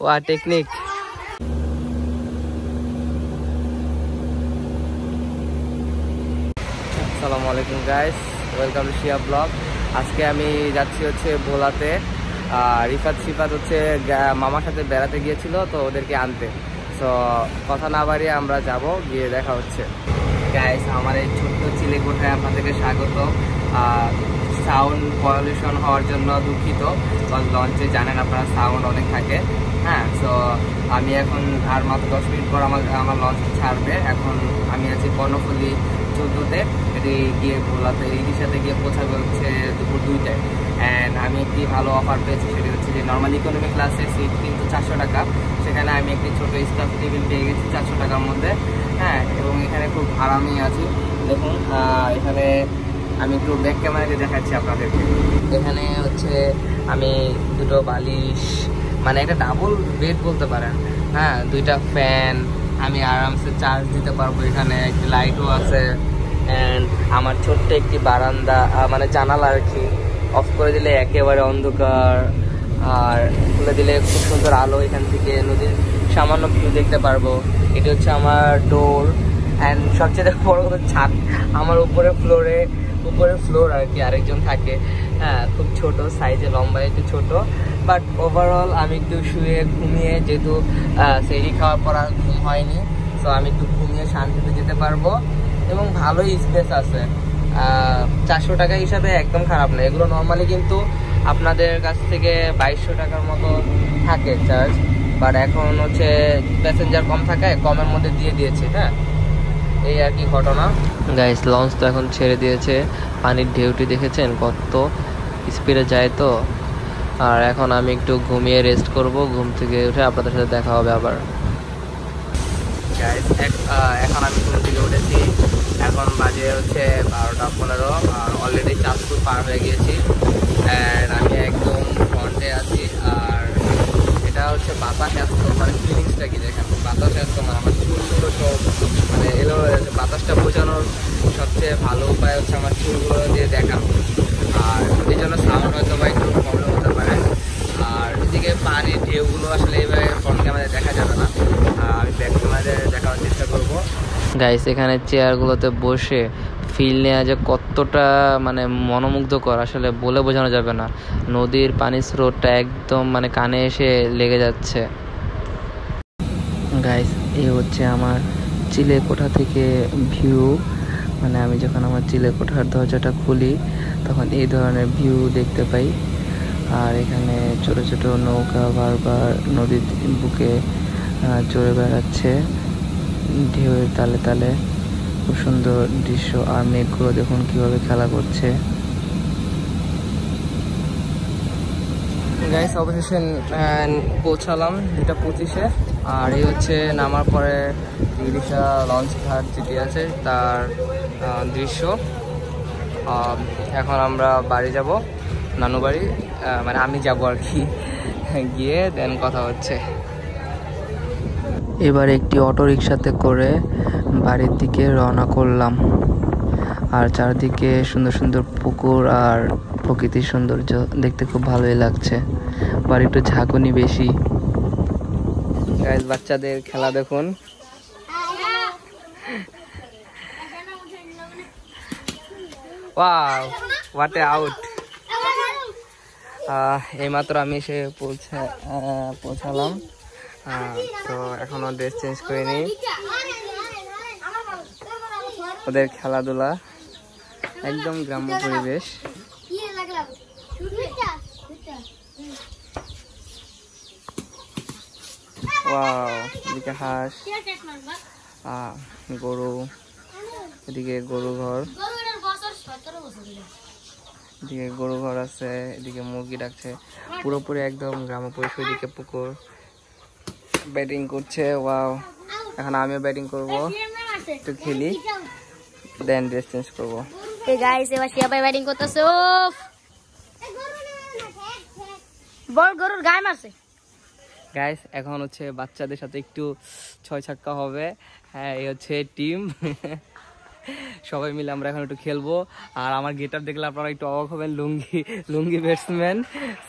ওয়া টেকনিক। আসসালামু আলাইকুম গাইস, ওয়েলকাম টু শিয়া ব্লগ। আজকে আমি যাচ্ছি হচ্ছে ভোলাতে। রিফাত সিফাত হচ্ছে মামার সাথে বেড়াতে গিয়েছিল, তো ওদেরকে আনতে। তো কথা না বাড়িয়ে আমরা যাব, গিয়ে দেখা হচ্ছে। গাইস, আমার এই ছোট্ট চিলেকোঠায় আপনাদেরকে স্বাগত। সাউন্ড পলিউশন হওয়ার জন্য দুঃখিত, লঞ্চে জানেন আপনারা সাউন্ড অনেক থাকে। হ্যাঁ, তো আমি এখন আর মাত্র 10 মিনিট পর আমার লঞ্চ ছাড়বে। এখন আমি আছি কর্ণফুলী 14-তে, এটি গিয়ে ভোলাতে ইলিশাতে গিয়ে পৌঁছাবে হচ্ছে দুপুর 2টায়। অ্যান্ড আমি একটি ভালো অফার পেয়েছি, সেটি হচ্ছে যে নর্মাল ইকোনমি ক্লাসের সিট কিন্তু 400 টাকা, সেখানে আমি একটি ছোটো স্টাফ টেবিল পেয়ে গেছি 400 টাকার মধ্যে। হ্যাঁ, এবং এখানে খুব আরামেই আছি। দেখুন, এখানে আমি একটু ব্যাক ক্যামেরাতে দেখাচ্ছি আপনাদেরকে। এখানে হচ্ছে আমি দুটো বালিশ, মানে একটা ডাবল বেড বলতে পারেন। হ্যাঁ, 2টা ফ্যান, আমি আরামসে চার্জ দিতে পারবো। এখানে একটি লাইটও আছে। অ্যান্ড আমার ছোট্ট একটি বারান্দা, মানে জানালা আর কি, অফ করে দিলে একেবারে অন্ধকার, আর খুলে দিলে খুব সুন্দর আলো। এখান থেকে নদীর সামান্য ভিউ দেখতে পারবো। এটি হচ্ছে আমার ডোর। অ্যান্ড সবচেয়ে বড় কথা, ছাদ আমার উপরের ফ্লোর আর কি, আরেকজন থাকে। হ্যাঁ, খুব ছোট সাইজে, লম্বায় একটু ছোট, বাট ওভারঅল আমি একটু শুয়ে ঘুমিয়ে, যেহেতু সেরি খাওয়ার পর আর ঘুম হয়নি, তো আমি একটু ঘুমিয়ে শান্তিতে যেতে পারবো। এবং ভালোই স্পেস আছে। 400 টাকা হিসাবে একদম খারাপ না। এগুলো নর্মালি কিন্তু আপনাদের কাছ থেকে 2200 টাকার মতো থাকে চার্জ, বাট এখন হচ্ছে প্যাসেঞ্জার কম থাকায় কমের মধ্যে দিয়ে দিয়েছে। হ্যাঁ, এই আর কি ঘটনা। গাইস, লঞ্চ তো এখন ছেড়ে দিয়েছে। পানির ঢেউটি দেখেছেন কত স্পিডে যায়। তো আর এখন আমি একটু ঘুমিয়ে রেস্ট করব। ঘুম থেকে উঠে আপনাদের সাথে দেখা হবে আবার। গাইস, এখন আমি ঘুম থেকে উঠেছি। এখন বাজে হচ্ছে 12টা 15, আর অলরেডি চাঁদপুর পার হয়ে গিয়েছি। অ্যান্ড আমি একদম ফ্রন্টে আছি। আর এটা হচ্ছে বাতাস আসতো, মানে ফিলিংসটা কি দেখেন, বাতাস আসতো, মানে আমার চুলগুলো সব মানে এলো হয়েছে। বাতাসটা বোঝানোর সবচেয়ে ভালো উপায় হচ্ছে আমার চুলগুলো দিয়ে দেখানো। আর এই জন্য সাউন্ড হয়তো বা একটু প্রবলেম হতে পারে। আর এদিকে পানির ঢেউগুলো আসলে এইভাবে ফ্রন্ট ক্যামেরায় দেখা যাবে না, আমি ব্যাক ক্যামেরায় দেখানোর চেষ্টা করব। গাইস, এখানে চেয়ারগুলোতে বসে ফিল নেওয়া যে কতটা মানে মনোমুগ্ধকর, আসলে বলে বোঝানো যাবে না। নদীর পানির স্রোতটা একদম মানে কানে এসে লেগে যাচ্ছে। গাইস, এই হচ্ছে আমার চিলেকোঠা থেকে ভিউ। মানে আমি যখন আমার চিলেকোঠার দরজাটা খুলি, তখন এই ধরনের ভিউ দেখতে পাই। আর এখানে ছোট ছোট নৌকা বারবার নদীর বুকে চড়ে বেড়াচ্ছে ঢেউয়ের তালে তালে। খুব সুন্দর দৃশ্য। আর মেঘগুলো দেখুন কিভাবে খেলা করছে। গাইস, অবশেষে পৌঁছালাম 2:25-এ। আর এই হচ্ছে নামার পরে ইলিশা লঞ্চ ঘাট যেটি আছে তার দৃশ্য। এখন আমরা বাড়ি যাব, নানু বাড়ি, মানে আমি যাব আর কি। গিয়ে দেন কথা হচ্ছে। এবার একটি অটো রিক্সাতে করে বাড়ির দিকে রওনা করলাম। আর চারদিকে সুন্দর সুন্দর পুকুর আর প্রকৃতির সৌন্দর্য দেখতে খুব ভালোই লাগছে। আবার একটু ঝাঁকুনি বেশি। গাইস, বাচ্চাদের খেলা দেখুন। Wow, what a out. এইমাত্র আমি এসে পৌঁছালাম। তো এখনো ড্রেস চেঞ্জ করে নিই। ওদের খেলাধুলা, একদম গ্রাম্য পরিবেশ। ওয়াও, এদিকে হাঁস, গরু, এদিকে গরু ঘর, এদিকে গরু ঘর আছে, এদিকে মুরগি ডাকছে। পুরোপুরি একদম গ্রাম্য পরিবেশ। এদিকে পুকুর, ব্যাটিং করছে। ওয়াও, এখন আমিও ব্যাটিং করব, একটু খেলি, দেন ড্রেস চেঞ্জ করবো। গাইস, এবার শিয়া ভাই ব্যাটিং করতেছে। বল গরুর গায়ে মারছে। গাইস, এখন হচ্ছে বাচ্চাদের সাথে একটু 6 ছক্কা হবে। হ্যাঁ, এই হচ্ছে টিম। সবাই মিলে আমরা এখন একটু খেলবো। আর আমার গেটআপ দেখলে আপনারা একটু অবাক হবেন, লুঙ্গি ব্যাটসম্যান।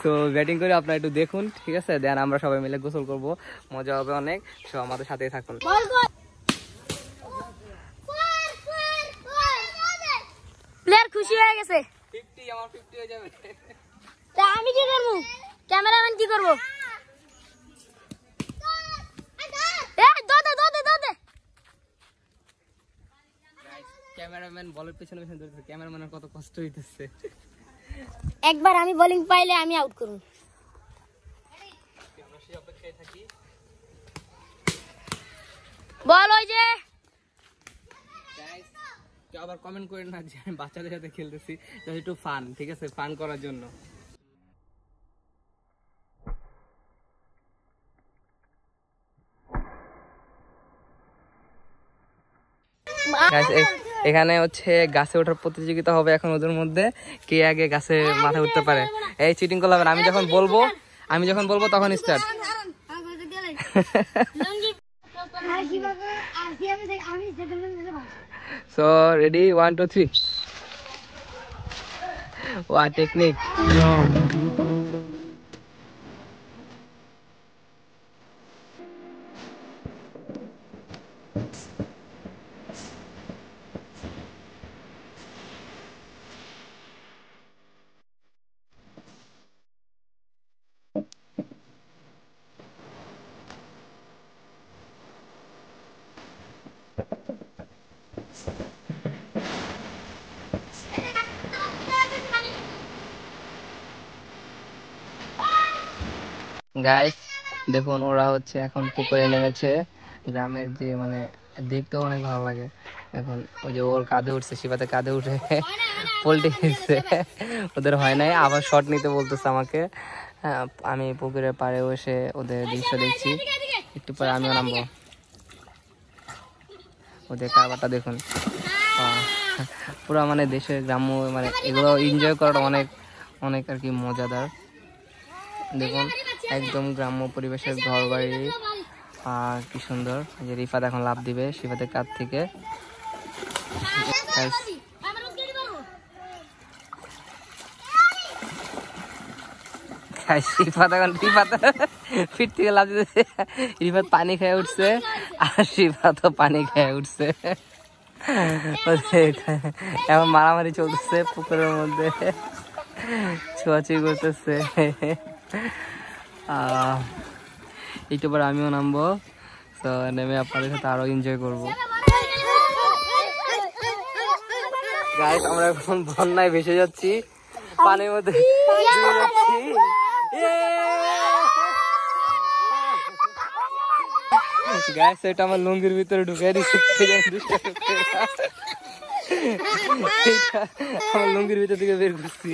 তো ব্যাটিং করে আপনারা একটু দেখুন, ঠিক আছে? দেন আমরা সবাই মিলে গোসল করব, মজা হবে অনেক। সো আমাদের সাথেই থাকুন। প্লেয়ার খুশি হয়ে গেছে। 50 আমার 50 হয়ে যাবে। তা আমি কি করব? ক্যামেরাম্যান কি করব? ক্যামেরাম্যান বলের পেছনে পেছনে দৌড়াচ্ছে, ক্যামেরাম্যানের কত কষ্ট হইতেছে। একবার আমি বোলিং পাইলে আমি আউট করব। আমরা সেই অপেক্ষায় থাকি। বল ওই যে গাইস, কেউ আবার কমেন্ট করেন না যে আমি বাচ্চাদের সাথে খেলতেছি, জাস্ট একটু ফান, ঠিক আছে? ফান করার জন্য। গাইস, এখানে হচ্ছে গাছে ওঠার প্রতিযোগিতা হবে এখন ওদের মধ্যে, কে আগে গাছে মাথায় উঠতে পারে। এই চিটিং করলে হবে না, আমি যখন বলবো তখন start. So ready, 1 2 3। What technique? Guys দেখুন, ওরা হচ্ছে এখন পুকুরে নেমেছে। গ্রামের যে মানে দেখতেও অনেক ভালো লাগে। এখন ওই যে ওর কাঁধে উঠছে, শিবাতে কাঁধে উঠে পোল্ট্রি খেয়েছে। ওদের হয় নাই, আবার শট নিতে বলতেছে আমাকে। হ্যাঁ, আমি পুকুরের পাড়ে এসে ওদের দৃশ্য দেখছি। একটু পরে আমিও নামবো। ওদের কারবারটা দেখুন, পুরো মানে দেশের গ্রাম্য, মানে এগুলো এনজয় করাটা অনেক অনেক আর কি মজাদার। দেখুন একদম গ্রাম্য পরিবেশের ঘর বাড়ি, আর কি সুন্দর। যে রিফাত এখন লাফ দিবে শিফাতের কাছ থেকে। রিফাত ফিট থেকে লাফ দিতেছে, রিফাত পানি খেয়ে উঠছে আর শিফাতও পানি খেয়ে উঠছে। এখন মারামারি চলতেছে পুকুরের মধ্যে, ছোঁয়াছুঁই করতেছে। একটু পর আমিও নামবো, তো নেমে আপনাদের সাথে আরো এনজয় করবো। গাইস, আমরা এখন বন্যায় ভেসে যাচ্ছি, পানির মধ্যে যাচ্ছি। গাইস, এটা আমার লুঙ্গির ভিতরে ঢুকে দিচ্ছে, আমার লুঙ্গির ভিতর থেকে বের করছি।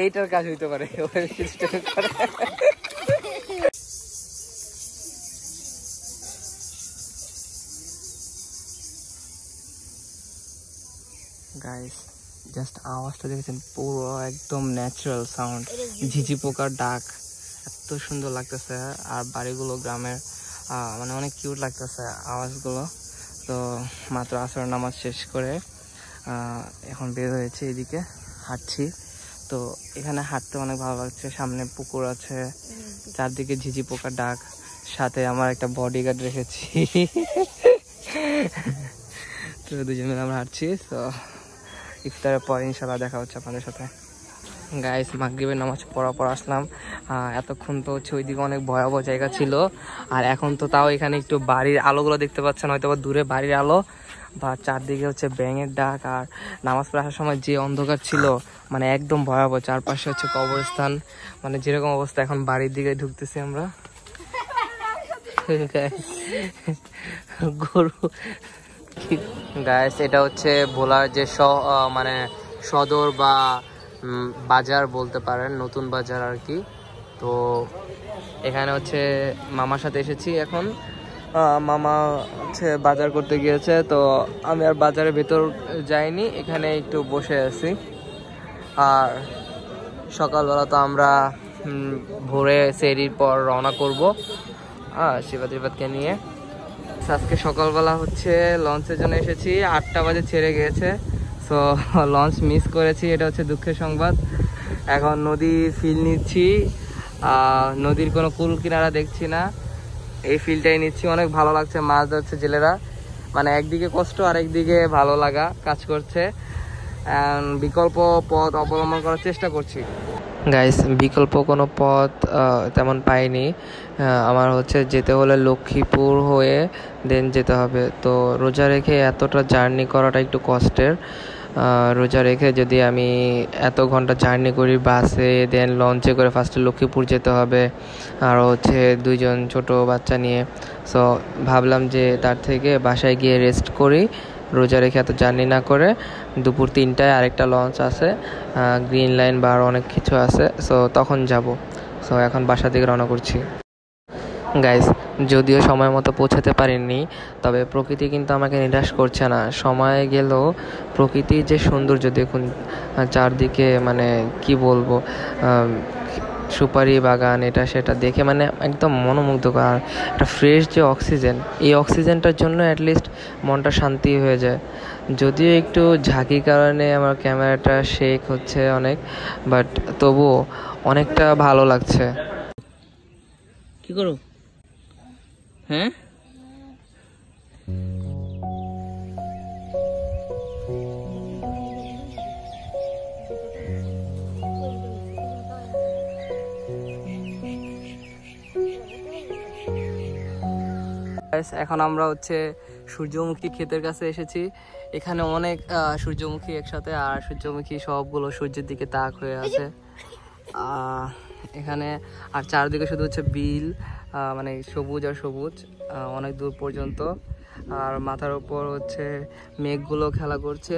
এইটার কাজ হইতে পারে। গাইস, জাস্ট আওয়াজটা দেখেছেন, পুরো একদম ন্যাচারাল সাউন্ড, ঝিঝি পোকার ডাক, এত সুন্দর লাগতেছে। আর বাড়িগুলো গ্রামের, মানে অনেক কিউট লাগতেছে আওয়াজগুলো। তো মাত্র আসর নামাজ শেষ করে এখন বের হয়েছে, এদিকে হাঁটছি। তো এখানে হাঁটতে অনেক ভালো লাগছে, সামনে পুকুর আছে, চারদিকে ঝিঝি পোকার ডাক, সাথে আমার একটা বডিগার্ড রেখেছি। তো দুজন মিলে আমরা হাঁটছি। তো ইফতারের পর ইনশাল্লাহ দেখা হচ্ছে আপনাদের সাথে। গাইস, মাগরিবের নামাজ পড়া আসলাম। এতক্ষণ তো হচ্ছে ওইদিকে অনেক ভয়াবহ জায়গা ছিল, আর এখন তো তাও এখানে একটু বাড়ির আলোগুলো দেখতে পাচ্ছেন, হয়তো বা দূরে বাড়ির আলো, বা চারদিকে হচ্ছে ব্যাঙের ডাক। আর নামাজ পড়ে আসার সময় যে অন্ধকার ছিল, মানে একদম ভয়াবহ। চারপাশে হচ্ছে কবরস্থান, মানে যেরকম অবস্থা। এখন বাড়ির দিকে ঢুকতেছি আমরা। গরু। গাইস, এটা হচ্ছে ভোলার যে মানে সদর বা বাজার বলতে পারেন, নতুন বাজার আর কি। তো এখানে হচ্ছে মামার সাথে এসেছি এখন। মামা হচ্ছে বাজার করতে গিয়েছে, তো আমি আর বাজারের ভেতর যাইনি, এখানে একটু বসে আছি। আর সকালবেলা তো আমরা ভোরে সেহরির পর রওনা করবো শিবাতকে নিয়ে। আজকে সকালবেলা হচ্ছে লঞ্চের জন্য এসেছি, 8টা বাজে ছেড়ে গিয়েছে। সো লঞ্চ মিস করেছি, এটা হচ্ছে দুঃখের সংবাদ। এখন নদীর ফিল নিচ্ছি, নদীর কোনো কুল কিনারা দেখছি না, এই ফিলটাই নিচ্ছি। অনেক ভালো লাগছে, মাছ ধরছে জেলেরা, মানে একদিকে কষ্ট আর একদিকে ভালো লাগা কাজ করছে। বিকল্প পথ অবলম্বন করার চেষ্টা করছি। গাইস, বিকল্প কোনো পথ তেমন পাইনি। আমার হচ্ছে যেতে হলে লক্ষ্মীপুর হয়ে দেন যেতে হবে। তো রোজা রেখে এতটা জার্নি করাটা একটু কষ্টের। রোজা রেখে যদি আমি এত ঘন্টা জার্নি করি বাসে, দেন লঞ্চে করে ফার্স্টে লক্ষ্মীপুর যেতে হবে, আর হচ্ছে 2জন ছোট বাচ্চা নিয়ে। সো ভাবলাম যে তার থেকে বাসায় গিয়ে রেস্ট করি, রোজা রেখে এত জার্নি না করে। দুপুর 3টায় আরেকটা লঞ্চ আছে, গ্রিন লাইন বা আরও অনেক কিছু আছে। সো তখন যাব। সো এখন বাসা থেকে রওনা করছি। গাইস, যদিও সময় মতো পৌঁছাতে পারিনি, তবে প্রকৃতি কিন্তু আমাকে নিরাশ করছে না। সময় গেলেও প্রকৃতির যে সৌন্দর্য দেখুন চারদিকে, মানে কি বলবো, সুপারি বাগান, এটা সেটা দেখে মানে একদম মনোমুগ্ধকর। আর একটা ফ্রেশ যে অক্সিজেন, এই অক্সিজেনটার জন্য অ্যাটলিস্ট মনটা শান্তি হয়ে যায়। যদিও একটু ঝাঁকির কারণে আমার ক্যামেরাটা শেক হচ্ছে অনেক, বাট তবুও অনেকটা ভালো লাগছে। কি করো? হ্যাঁ, এখন আমরা হচ্ছে সূর্যমুখী ক্ষেতের কাছে এসেছি। এখানে অনেক সূর্যমুখী একসাথে, আর সূর্যমুখী সবগুলো সূর্যের দিকে তাক হয়ে আছে এখানে। আর চারদিকে শুধু হচ্ছে বিল, মানে সবুজ আর সবুজ অনেক দূর পর্যন্ত। আর মাথার উপর হচ্ছে মেঘগুলো খেলা করছে।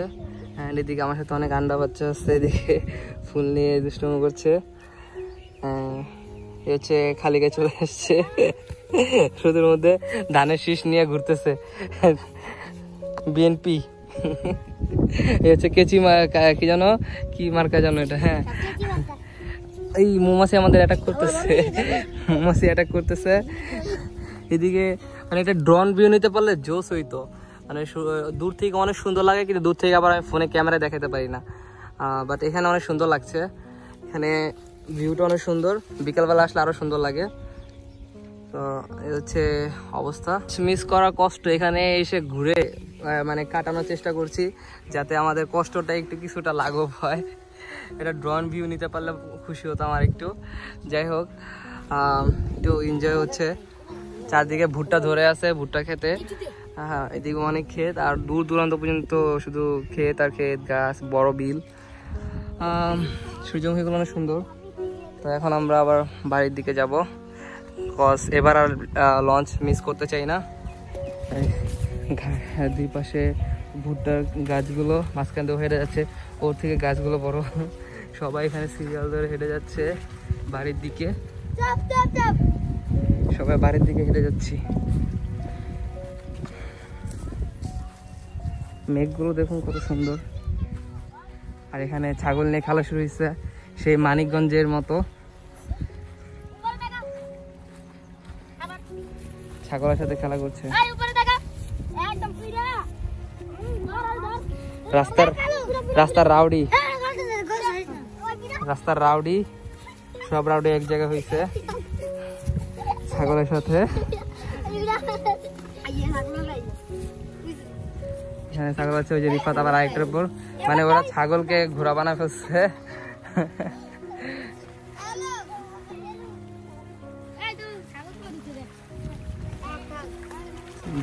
অ্যান্ড এদিকে আমার সাথে অনেক আন্ডা বাচ্চা আছে, এদিকে ফুল নিয়ে দুষ্টুমি করছে। হচ্ছে খালি গায়ে চলে আসছে, রোদের মধ্যে ধানের শীষ নিয়ে ঘুরতেছে বিএনপি। এই হচ্ছে কেচি কি জানো, কি মার্কা জানো এটা? হ্যাঁ, এই মৌমাছি আমাদের অ্যাটাক করতেছে, মৌমাছি অ্যাটাক করতেছে। এদিকে মানে একটা ড্রোন ভিউ নিতে পারলে জোস হইতো, মানে দূর থেকে অনেক সুন্দর লাগে, কিন্তু দূর থেকে আবার আমি ফোনে ক্যামেরায় দেখাতে পারি না। বাট এখানে অনেক সুন্দর লাগছে, এখানে ভিউটা অনেক সুন্দর, বিকালবেলা আসলে আরও সুন্দর লাগে। তো এই হচ্ছে অবস্থা। মিস করা কষ্ট এখানে এসে ঘুরে মানে কাটানোর চেষ্টা করছি, যাতে আমাদের কষ্টটা একটু কিছুটা লাঘব হয়। এটা ড্রোন ভিউ নিতে পারলে খুশি হতাম আর একটু। যাই হোক, একটু এনজয় হচ্ছে। চারদিকে ভুট্টা ধরে আছে, ভুট্টা খেতে। হ্যাঁ, এদিকে অনেক ক্ষেত, আর দূর দূরান্ত পর্যন্ত শুধু ক্ষেত আর ক্ষেত, গাছ, বড় বিল। সূর্যমুখীগুলো অনেক সুন্দর। তো এখন আমরা আবার বাড়ির দিকে যাব, কজ এবার আর লঞ্চ মিস করতে চাই না। দুই পাশে ভুট্টার গাছগুলো মাঝখান দিয়ে হেঁটে যাচ্ছে, ওর থেকে গাছগুলো বড়। সবাই এখানে সিরিয়াল ধরে হেঁটে যাচ্ছে বাড়ির দিকে, সবাই বাড়ির দিকে হেঁটে যাচ্ছি। মেঘগুলো দেখুন কত সুন্দর। আর এখানে ছাগল নিয়ে খেলা শুরু হয়েছে, সেই মানিকগঞ্জের মতো। ছাগলের সাথে খেলা করছে। রাস্তার রাউডি, রাস্তার রাউডি, সব রাউডি এক জায়গায় হয়েছে ছাগলের সাথে। এখানে ছাগল আছে, ওই যে রিফাত আবার আরেকটার উপর, মানে ওরা ছাগলকে ঘোড়া বানা ফেলছে।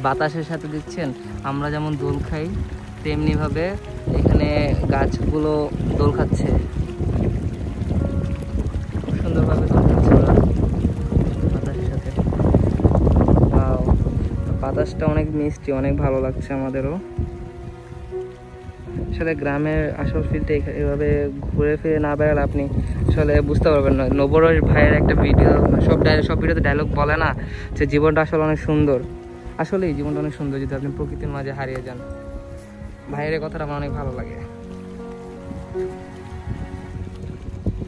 বাতাসের সাথে দিচ্ছেন, আমরা যেমন দোল খাই তেমনি ভাবে এখানে গাছগুলো দোল খাচ্ছে, খুব সুন্দরভাবে দোল খাচ্ছে ওরা বাতাসের সাথে। বাতাসটা অনেক মিষ্টি, অনেক ভালো লাগছে আমাদেরও। আসলে গ্রামের আসল ফিলটা এভাবে ঘুরে ফিরে না বেড়ালে আপনি আসলে বুঝতে পারবেন না। নবরস ভাইয়ের একটা ভিডিও, সব ভিডিওতে ডায়লগ বলে না যে জীবনটা আসলে অনেক সুন্দর। আসলে এই জীবনটা অনেক সুন্দর যদি আপনি প্রকৃতির মাঝে হারিয়ে যান। ভাইয়ের কথাটা আমার অনেক ভালো লাগে।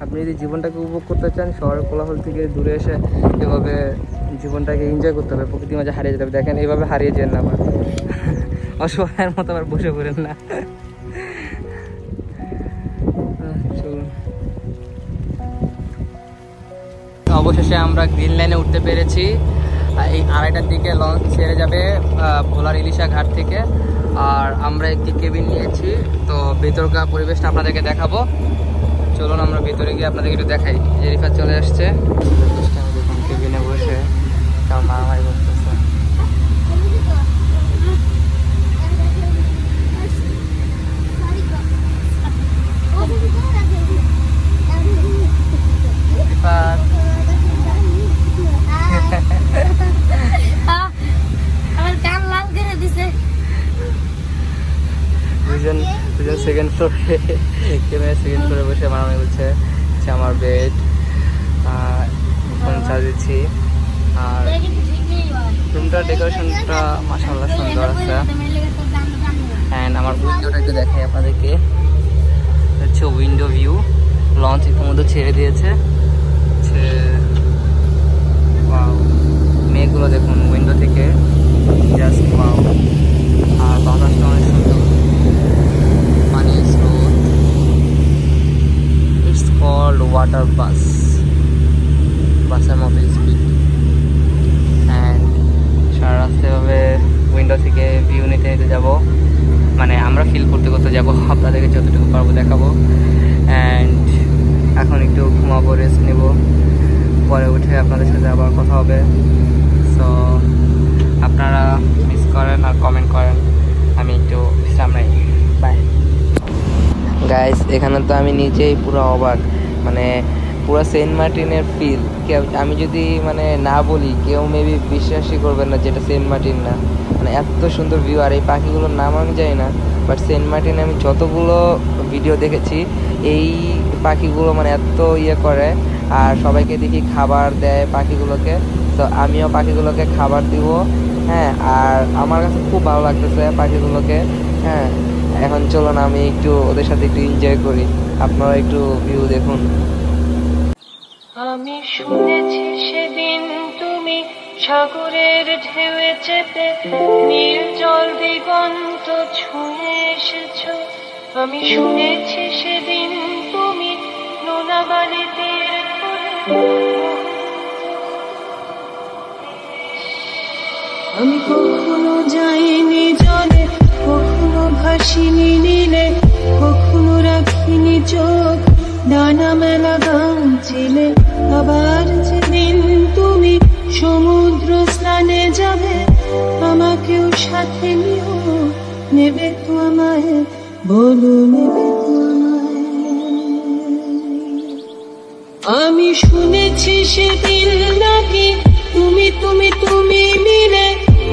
আপনি যদি জীবনটাকে উপভোগ করতে চান, শহরের কোলাহল থেকে দূরে এসে এভাবে জীবনটাকে এনজয় করতে হবে, প্রকৃতির মাঝে হারিয়ে যেতে হবে। দেখেন এইভাবে হারিয়ে যেন না আবার, অসহায়ের মতো আবার বসে পড়েন না। চলুন, অবশেষে আমরা গ্রিন লাইনে উঠতে পেরেছি। এই 2:30টার দিকে লঞ্চ ছেড়ে যাবে ভোলার ইলিশা ঘাট থেকে। আর আমরা একটি কেবিন নিয়েছি, তো ভেতরকার পরিবেশটা আপনাদেরকে দেখাবো। চলুন আমরা ভেতরে গিয়ে আপনাদেরকে একটু দেখাই। যে রিফাত চলে আসছে, দেখুন কেবিনে বসে কেমন মারামারি করতেছে। রিফাত দুজন সেকেন্ড ফ্লোরে, ক্যামেরা সেকেন্ড ফ্লোরে বসে মারামারি করছে। আমার বেড, ফোন চার্জ দিচ্ছি। আর রুমটার ডেকোরেশনটা মাশাআল্লাহ সুন্দর আছে। অ্যান্ড আমার উইন্ডোটা একটু দেখাই আপনাদেরকে, হচ্ছে উইন্ডো ভিউ। লঞ্চ ইতিমধ্যে ছেড়ে দিয়েছে। মেঘগুলো দেখুন উইন্ডো থেকে, জাস্ট ওয়াও। আর বাতাসটা অনেক সুন্দর, পানি স্রোত। ইটস কল্ড ওয়াটার বাস, বাসের মতো স্পিড। অ্যান্ড সারা রাস্তাভাবে উইন্ডো থেকে ভিউ নিতে নিতে যাবো, মানে আমরা ফিল করতে করতে যাবো, আপনাদেরকে যতটুকু পারবো দেখাবো। অ্যান্ড এখন একটু ঘুমাবো, রেস্ট নেব, পরে উঠে আপনাদের সাথে আবার কথা হবে। সো আপনারা মিস করেন আর কমেন্ট করেন, আমি একটু বিশ্রাম নেই। Bye guys. এখানে তো আমি নিজেই পুরো অবাক, মানে পুরো সেন্ট মার্টিনের ফিল। আমি যদি মানে না বলি, কেউ মেবি বিশ্বাসই করবেন না যেটা সেন্ট মার্টিন না। মানে এত সুন্দর ভিউ। আর এই পাখিগুলোর নাম আমি জানি না, বাট সেন্ট মার্টিনে আমি যতগুলো ভিডিও দেখেছি, এই পাখিগুলো মানে এত ইয়ে করে। আর সবাইকে দেখি খাবার দেয় পাখিগুলোকে, তো আমিও পাখিগুলোকে খাবার দিব। হ্যাঁ, আর আমার কাছে খুব ভালো লাগতেছে পাখিগুলোকে। হ্যাঁ, এখন চলুন আমি একটু ওদের সাথে একটু এনজয় করি। আপনারা একটু ভিউ দেখুন। আমি শুনেছি সেদিন তুমি সাগরের ঢেউয়ে চেপে নীল জল দিগন্ত ছুঁয়ে এসেছো। আমি শুনেছি সেদিন তুমি নোনা বালিতে আমি কখনো যাইনি জলে, কখনো ভাসিনি নীলে, কখনো রাখিনি চোখ ডানা মেলা গান ছিলে। আবার যেদিন তুমি সমুদ্র স্নানে যাবে, আমাকেও সাথে নিও, নেবে তো আমায়, বলো নেবে তো আমায়। আমি শুনেছি সেদিন নাকি তুমি তুমি তুমি মিলে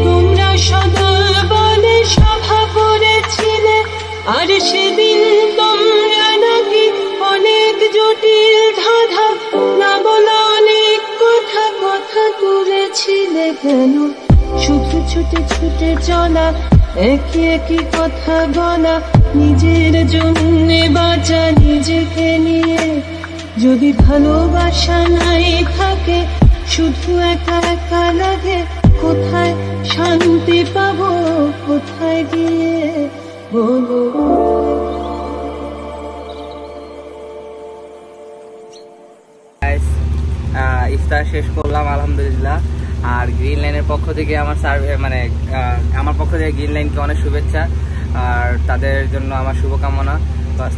তোমরা সদল বলে সভা করেছিলে। আর সেদিন তোমরা নাকি অনেক জটিল ধাঁধা না বলা অনেক কথা কথা তুলেছিলে। কেন শুধু ছুটে ছুটে চলা, একই একই কথা বলা, নিজের জন্যে বাঁচা নিজেকে নিয়ে। যদি ভালোবাসা নাই থাকে, শুধু একা একা লাগে, কোথায় শান্তি পাবো, কোথায় গিয়ে বলো। ইফতার শেষ করলাম আলহামদুলিল্লাহ। আর গ্রিন লাইনের পক্ষ থেকে আমার আমার পক্ষ থেকে গ্রিন লাইনকে অনেক শুভেচ্ছা, আর তাদের জন্য আমার শুভকামনা।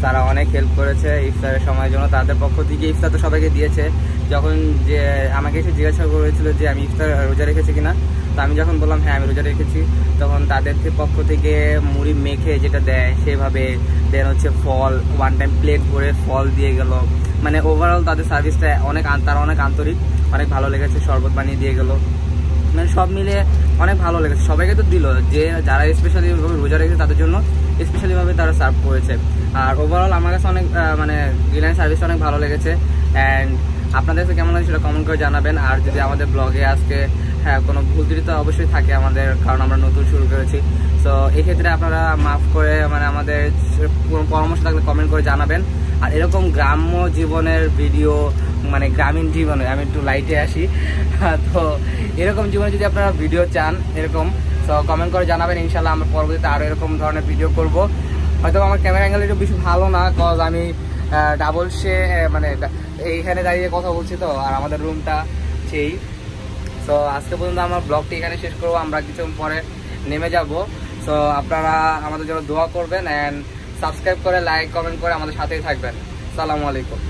তারা অনেক হেল্প করেছে ইফতারের সময়ের জন্য। তাদের পক্ষ থেকে ইফতার তো সবাইকে দিয়েছে। যখন যে আমাকে এসে জিজ্ঞাসা করেছিল যে আমি ইফতার রোজা রেখেছি কিনা, তো আমি যখন বললাম হ্যাঁ আমি রোজা রেখেছি, তখন তাদের পক্ষ থেকে মুড়ি মেখে যেটা দেয় সেভাবে, দেন হচ্ছে ফল, ওয়ান টাইম প্লেট ভরে ফল দিয়ে গেল। মানে ওভারঅল তাদের সার্ভিসটা তারা অনেক আন্তরিক, অনেক ভালো লেগেছে। শরবত বানিয়ে দিয়ে গেল, মানে সব মিলে অনেক ভালো লেগেছে। সবাইকে তো দিল, যে যারা স্পেশালিভাবে রোজা রেখেছে তাদের জন্য স্পেশালিভাবে তারা সার্ভ করেছে। আর ওভারঅল আমার কাছে অনেক মানে গ্রিন সার্ভিসটা অনেক ভালো লেগেছে। অ্যান্ড আপনাদের কাছে কেমন লাগে সেটা কমেন্ট করে জানাবেন। আর যদি আমাদের ব্লগে আজকে কোনো ভুল ত্রুটি তো অবশ্যই থাকে আমাদের, কারণ আমরা নতুন শুরু করেছি। সো এই ক্ষেত্রে আপনারা মাফ করে মানে আমাদের কোনো পরামর্শ থাকলে কমেন্ট করে জানাবেন। আর এরকম গ্রাম্য জীবনের ভিডিও, মানে গ্রামীণ জীবনে আমি একটু লাইটে আসি, তো এরকম জীবনে যদি আপনারা ভিডিও চান এরকম, তো কমেন্ট করে জানাবেন। ইনশাল্লাহ আমরা পরবর্তীতে আরও এরকম ধরনের ভিডিও করব। হয়তো আমার ক্যামেরা অ্যাঙ্গেল একটু বেশি ভালো না, কজ আমি ডাবল মানে এইখানে দাঁড়িয়ে কথা বলছি তো, আর আমাদের রুমটা সেই। সো আজকে পর্যন্ত আমার ব্লগটি এখানে শেষ করবো, আমরা কিছুক্ষণ পরে নেমে যাব। সো আপনারা আমাদের জন্য দোয়া করবেন অ্যান্ড সাবস্ক্রাইব করে লাইক কমেন্ট করে আমাদের সাথেই থাকবেন। আসসালামু আলাইকুম।